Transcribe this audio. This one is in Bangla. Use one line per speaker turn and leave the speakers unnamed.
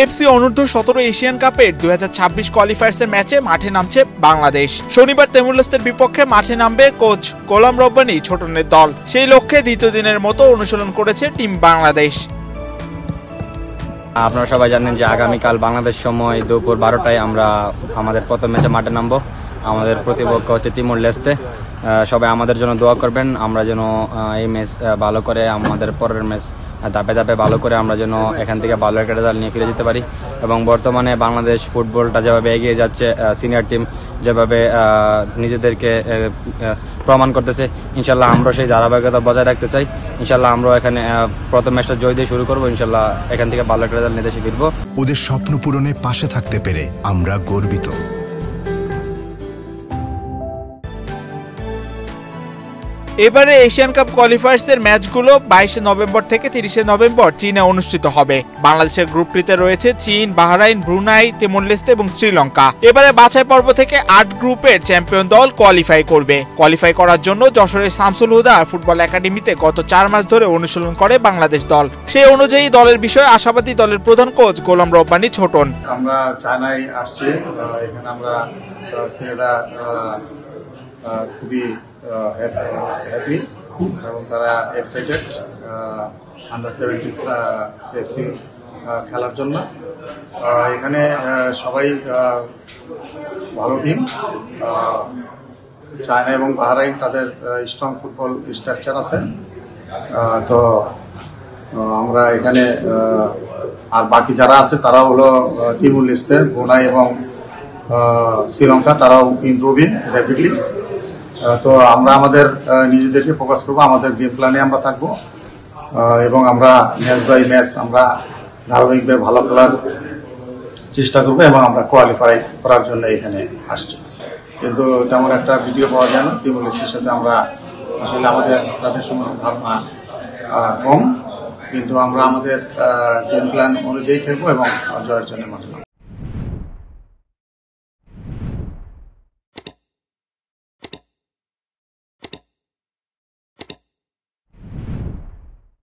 এফসি অনূর্ধ্ব-17 এশিয়ান কাপের 2026 কোয়ালিফায়ার্সের ম্যাচে মাঠে নামছে বাংলাদেশ। শনিবার তিমুর-লেস্তের বিপক্ষে মাঠে নামবে কোচ গোলাম রব্বানী ছোটনের দল। সেই লক্ষ্যে দ্বিতীয় দিনের মতো অনুশীলন করেছে টিম বাংলাদেশ।
আপনারা সবাই জানেন যে আগামীকাল বাংলাদেশ সময় দুপুর 12টায় আমরা আমাদের প্রথম ম্যাচে মাঠে নামবো। আমাদের প্রতিপক্ষ হচ্ছে তিমুর-লেস্তে। সবাই আমাদের জন্য দোয়া করবেন, আমরা যেন এই ম্যাচ ভালো করে আমাদের পরের ম্যাচ ধাপে ধাপে ভালো করে আমরা যেন এখান থেকে ভালো একটা রেজাল্ট নিয়ে ফিরে যেতে পারি। এবং বর্তমানে বাংলাদেশ ফুটবলটা যেভাবে এগিয়ে যাচ্ছে, সিনিয়র টিম যেভাবে নিজেদেরকে প্রমাণ করতেছে, ইনশাল্লাহ আমরা সেই ধারাবাহিকতা বজায় রাখতে চাই। ইনশাল্লাহ আমরা এখানে প্রথম ম্যাচটা জয় দিয়ে শুরু করবো। ইনশাল্লাহ এখান থেকে ভালো একটা রেজাল্ট নিয়ে দেশে ফিরবো।
ওদের স্বপ্ন পূরণে পাশে থাকতে পেরে আমরা গর্বিত।
এবারে এশিয়ান কাপ কোয়ালিফায়ার্সের ম্যাচগুলো 22 নভেম্বর থেকে 30 নভেম্বর চীনে অনুষ্ঠিত হবে। বাংলাদেশের গ্রুপটিতে রয়েছে চীন, বাহরাইন, ব্রুনাই, তিমুর-লেস্তে এবং শ্রীলঙ্কা। এবারে বাছাই পর্ব থেকে 8 গ্রুপের চ্যাম্পিয়ন দল কোয়ালিফাই করবে। কোয়ালিফাই করার জন্য যশোরের শামসুল হুদা ফুটবল একাডেমিতে গত 4 মাস ধরে অনুশীলন করে বাংলাদেশ দল। সেই অনুযায়ী দলের বিষয়ে আশাবাদী দলের প্রধান কোচ গোলাম রব্বানী ছোটন।
আমরা চায়নায় আসছি, এখানে আমরা ছেলেরা খুবই হ্যাপি এবং তারা এক্সাইটেড আন্ডার-17 এফসি খেলার জন্য। এখানে সবাই ভালো টিম। চায়না এবং বাহরাইন তাদের স্ট্রং ফুটবল স্ট্রাকচার আছে। তো আমরা এখানে আর বাকি যারা আছে তারা হলো তিমুর-লেস্তে, ব্রুনাই এবং শ্রীলঙ্কা, তারাও ইমপ্রুভিং র্যাপিডলি। তো আমরা আমাদের নিজেদেরকে ফোকাস করবো, আমাদের গেম প্ল্যানে আমরা থাকবো এবং আমরা ম্যাচ বাই ম্যাচ আমরা ধারাবাহিকভাবে ভালো খেলার চেষ্টা করবো এবং আমরা কোয়ালিফাই করার জন্য এখানে আসছি। কিন্তু তেমন একটা ভিডিও পাওয়া যায় না। তিমুর-লেস্তের সাথে আমরা আসলে আমাদের তাদের সম্বন্ধে ধারণা কম, কিন্তু আমরা আমাদের গেম প্ল্যান অনুযায়ী খেলবো এবং জয়ের জন্য মাঠে।